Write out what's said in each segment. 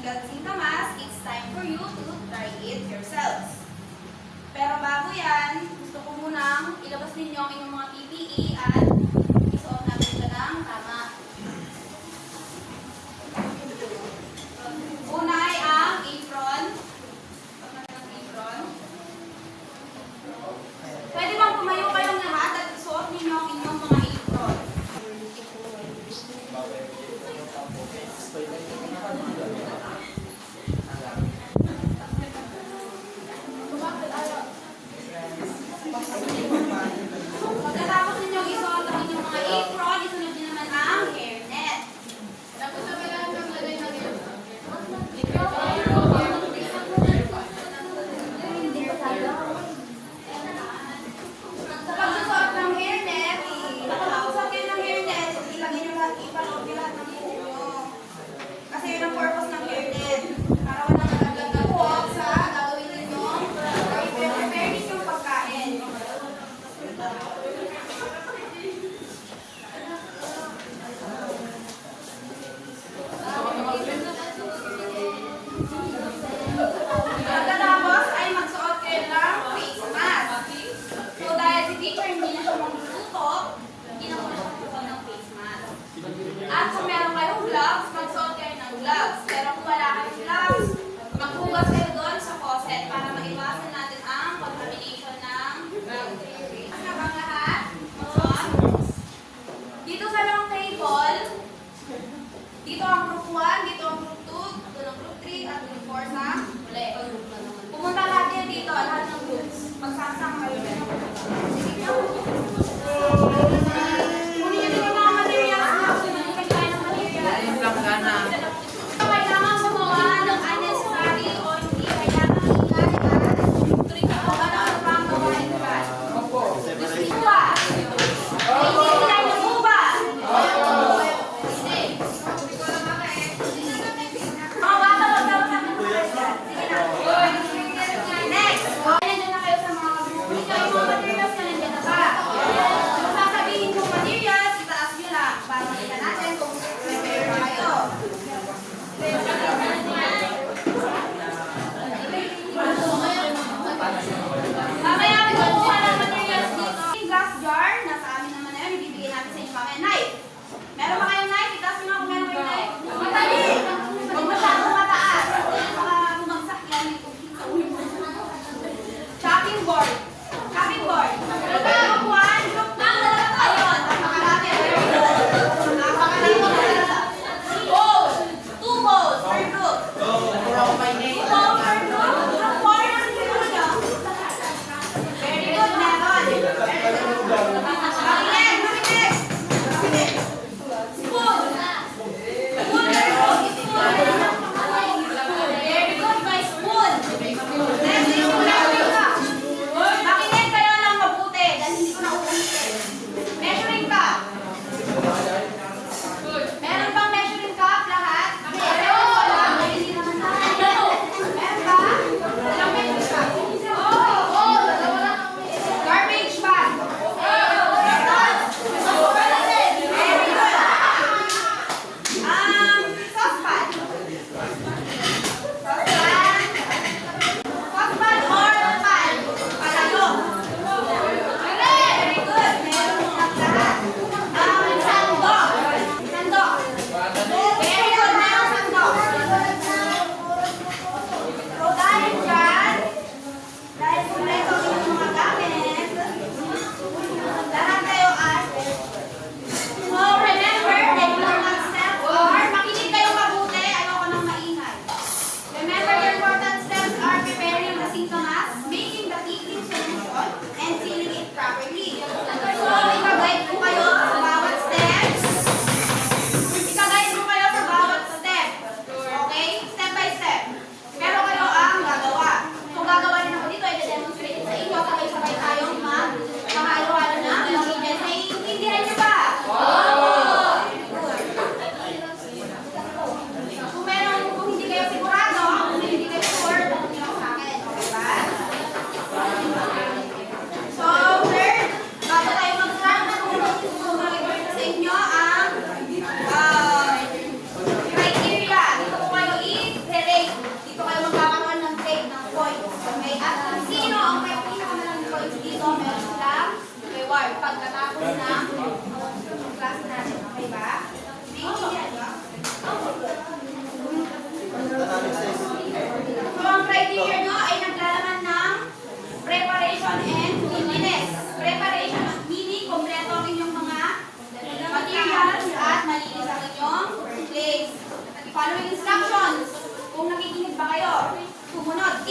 Singkamas, it's time for you to try it yourselves. Pero bago yan, gusto ko munang ilabas ninyo ang inyong mga PPE at isuot natin siya ng tama. Una ay ang apron. Pwede bang tumayo kayong lahat at isuot ninyo ang inyong mga apron? Pagkatapos ninyong isuot ang inyong mga apron, isunod nyo naman ang hairnet. Tapos na pala ang lagay na rin. Sa pagsusuot ng hairnet, pagsusuot kayo ng hairnet, ilagay nyo lahat, ipalog nyo lahat ng buhok nyo. Kasi yun ang purpose ng hairnet. Para walang nalaglag na buhok sa gagawin ninyo. I-prepare ninyong pagkain. Pagkatapos ay magsuot kayo ng face mask. So dahil si teacher hindi na siya magluluto, hindi na muna siya magsuot ng face mask. At kung meron kayong gloves, magsuot kayo ng gloves. Pero kung wala kayong gloves, maghugas kayo doon sa faucet para maiwasan natin ang contamination ng bacteria. Ano bang lahat? Dito sa long table, dito ang group 1, dito ang group 2, dito ang group 3, at group 4 sa uli. Pumunta lahat kayo dito, lahat ng groups. Magsasama kayo dito. Kunin nyo din yung mga materials na. Kunin kayo ng materials. Kailangan gumawa ng unnecessary o hindi kailangan ingay at tuloy ka po. Ano pang gawain ba? Gusto ba? Hindi sila yung ba? Mga bata, magkaroon natin mga kailan. Sige na. Next. Nandiyan na kayo sa mga group. Ikaw yung mga materials na nandiyan na ba? Sasabihin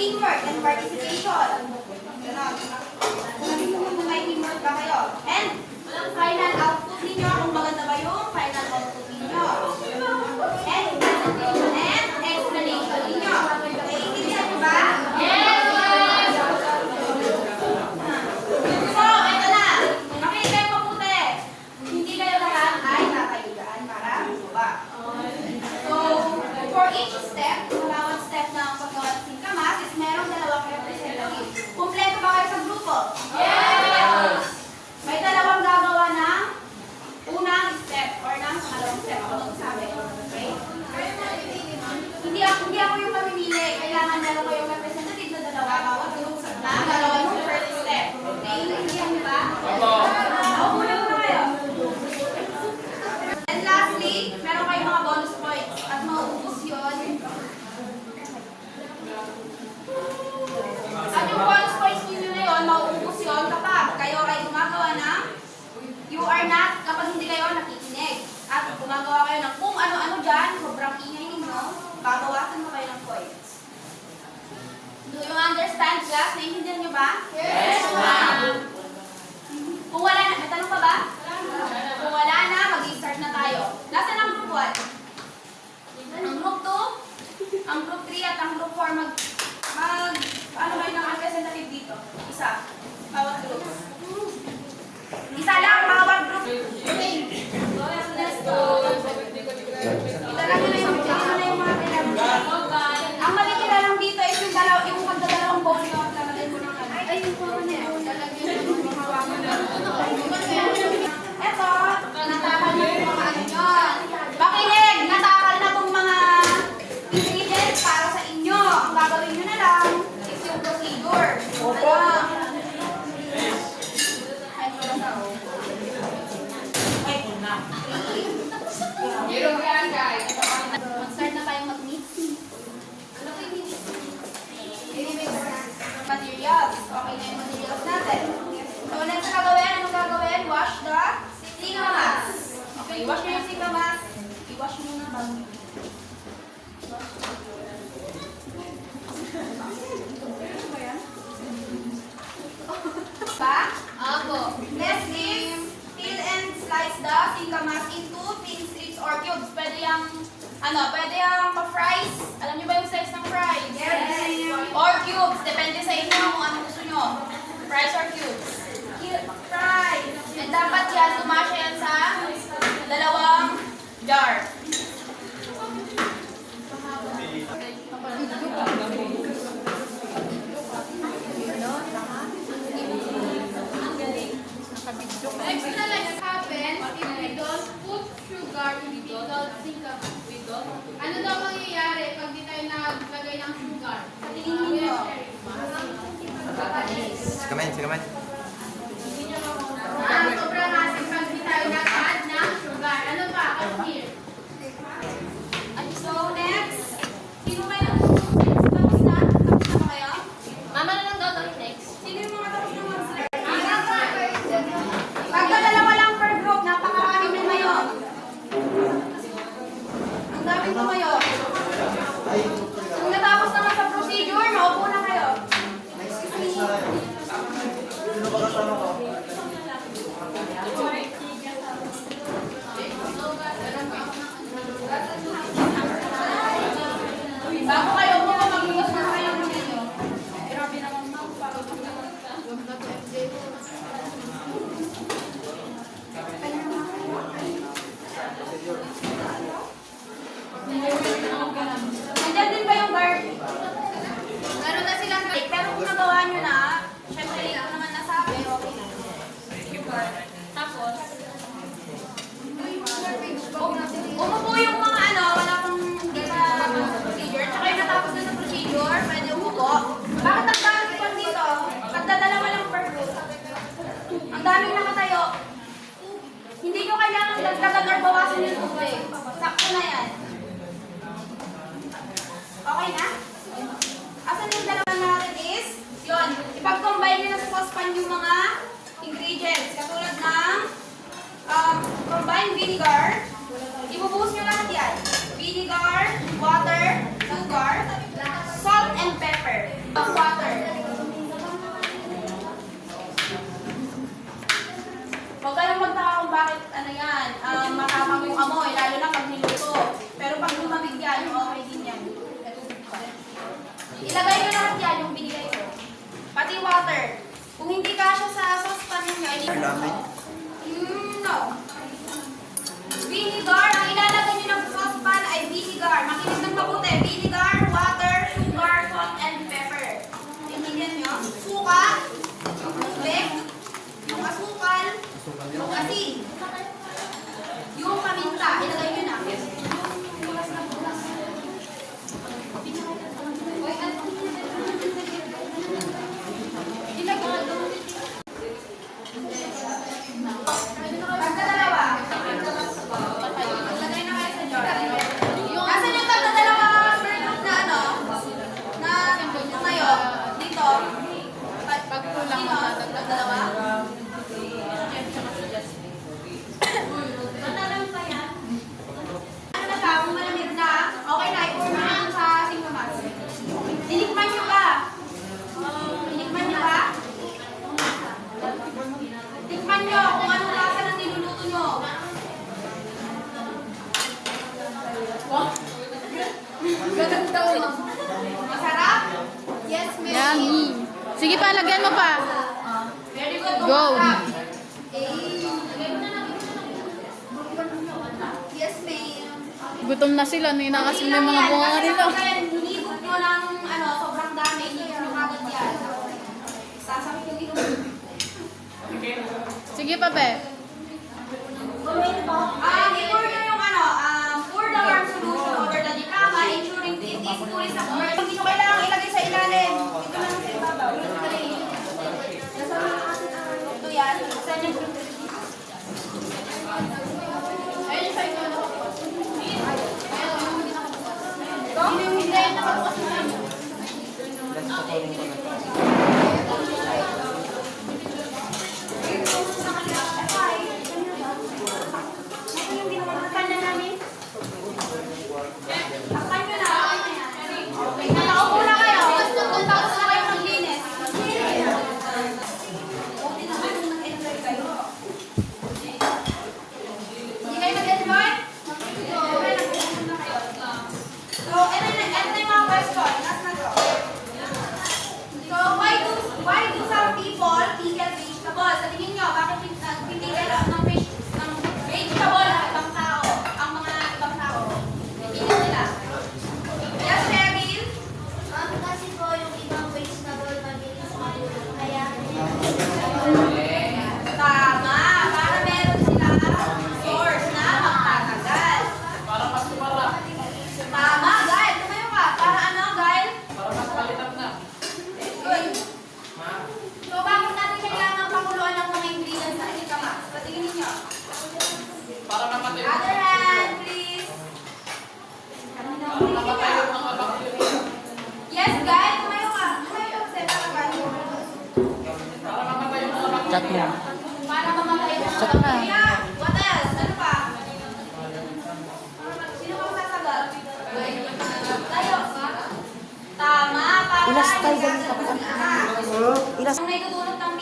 teamwork and participation. Ganon. Kung may teamwork ba kayo. And final output ninyo, kung maganda ba yung final output ninyo. And presentation and explanation ninyo. Naiintindihan nyo ba? Yes! So, eto na. Makinig kayo mabuti. Hindi kayo lahat ay tatayugan para ba? So, for each step, bawat step ng paggawa ng singkamas is merong dalawang representative. Kumpleto ba kayo sa grupo? Yes! May dalawang gagawa ng unang step or ng pangalawang step. Ako magsabi. Okay? Hindi ako yung mamimili. Kailangan dalawa ko yung representative na dalawa. Bawat group na dalawa yung first step. Naiintindihan niyo ba? Muna kayo. And lastly, meron kayong mga bonus points. At mauubos yun. At yung bonus points ninyo na yun, mauubos yun kapag kayo ay gumagawa ng you are not, kapag hindi kayo nakikinig. At gumagawa kayo ng kung ano-ano dyan, sobrang ingay ninyo, babawasan mo kayo ng points. Do you understand, class? Naiintindihan nyo ba? Yes, ma'am! Kung wala na, may tanong pa ba? Kung wala na, mag-i-start na tayo. Nasaan ang group 1? Ang group 2, ang group 3 at ang group 4 ano ba yung representative dito? Isa. Bawat group. Isa lang, bawat group. Italagay na yung mga kailangan. Ang makikita lang dito is yung pagdadalawang bone nyo. Lalagay mo ng ano. Ay, yung mga niya. Lalagay mo ng hawakan na. Eto, natakal na yung mga ano nyo. Makinig, natakal na itong mga ingredients para sa inyo. Ang gagawin nyo na lang is yung procedure. Opo. Mag-start na tayong mag-mix. Ano ko yung mix? Materials. Okay na yung materials natin. So, next na gagawin, anong gagawin? Wash the singkamas. Okay, wash nyo yung singkamas. I-wash nyo na bago. Ba? Ako. Next is peel and slice the singkamas into thin strips or cubes. Pwede yung pa-fries. Alam niyo ba yung size ng fries? Yes. Or cubes. Depende sa inyo kung ano gusto nyo. Fries or cubes? Fries. And dapat yan, tumasya yan sa dalawang jar. Next na lang happens if we don't put sugar without singkamas. Ano daw mangyayari pag di tayo naglagay ng sugar? Sa tingin ninyo? Sikamen. Sobrang asin pag di tayo nag-add ng sugar. Ano pa? Come here. So, next. Sino kayo? Tapos na? Tapos na ba kayo? Mama na lang daw next. Sino yung mga tapos na mag-slide? Pagdadalawa lang per group, napakaraming lumayo. Ang daming lumayo. Kung natapos naman sa procedure, maupo na kayo. Bago kayo po, magluwas na kayo ng ninyo. Grabe naman mo, parang Nandiyan din ba yung guard? Meron na silang break, pero kung nagawa nyo na, syempre ikaw naman nasabi, okay na. Tapos, umupo yung mga wala pang hindi pa procedure, tsaka yung natapos na sa procedure, pwede umupo. Bakit ang daming pa dito? Pagdadalawa lang per group. Ang daming nakatayo. Hindi nyo kailangan dagdagan or bawasan yung tubig. Sakto na yan. Okay na? Asan yung dalawa natin is? Yun. Ipag-combine nyo na sa saucepan yung mga ingredients. Katulad ng combined vinegar. Ibubuhos nyo lahat yan. Vinegar, water, sugar, salt, and pepper. bakit ano yan, matamang yung amoy, lalo na pag niluto. Pero pag lumamig yan, okay din yan. Ilagay nyo lahat yan, yung binigay ko. Pati water. Kung hindi kasya sa saucepan ninyo, no. Vinegar, ang ilalagay nyo ng saucepan ay vinegar. Makinig ng mabuti. Vinegar, water, sugar, salt, and pepper. Tingnan nyo. Suka, yung tubig, yung asukal, yung asin, yung paminta. Ilagay nyo na. Pagkadalawa. Maglagay na kayo sa jar. Nasaan yung pagkadalawa burnout na ano? Na ngayon? Dito? Pagkulang Dito? Pagkadalawa? Ano na siya? Kung malamig na, okay na. I-pour mo na sa singkamas. Tinikman nyo ba? Tinikman nyo ba? Tikman nyo kung anong lasa ng niluluto nyo. Ganun daw. Masarap? Yes, ma'am. Yummy. Sige pa, lagyan mo pa. Very good. Go. Masarap. Yes, ma'am. Gutom na sila. Ninakasin na yung mga bunga nila. Hinigop nyo ng ano, sobrang dami. Hinigop nyo kagad yan. Sasakit yung ilong. Sige pa, Pe. I-pour nyo yung ano, pour the warm solution over the jicama, ensuring it is fully submerged. Hindi nyo kailangang ilagay sa ilalim. Ito lang sa ibabaw. Ito yan. Saan yung Ayun sa inyo. hindi yung nakabukas na lang. Kanya namin. Takpan nyo na. Okay. Nakaupo na kayo. Tapos na kayo maglinis. Okay naman kung nag-enjoy kayo. Hindi kayo nag-enjoy? Okay, nag-enjoy na kayo. So, ito na yung mga question. Last na to. So, why do some people pickle vegetables? Sa tingin nyo, bakit pickle ng vegetable ang ibang tao? Ang mga ibang tao? Pickle nila. Yes, Cheryl? Kasi po yung ibang vegetable mabilis maluto. Kaya Tama. Para meron silang source na magtatagal. Tama, Gail. Tumayo ka. Para ano, Gail? Good. So, bakit natin kailangan pakuluan ng mga ingredients sa ating kama? Patingin ninyo. Other hand, please. Yes, Gail. Tumayo ka. Tumayo ka. Kasi para Chat mo. para mamatay yung Chat na. Yeah. What else? Ano pa? Sino bang sasagot? Tayo. Tama. Para Ilastay ba yung yung Ang naitutulog ng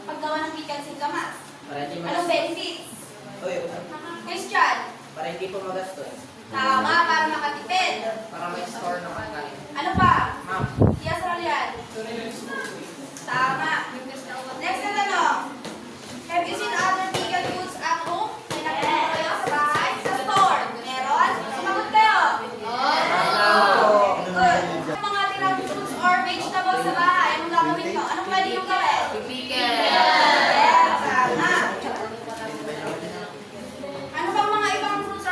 paggawa ng pickles in kamas. Anong benefits? Christian. Para hindi po magastos. Tama. Para makatipid. Para may store ng pagkain. Ano pa? Ma'am, Yes, Rolian. Tama. Next na tanong. Have you seen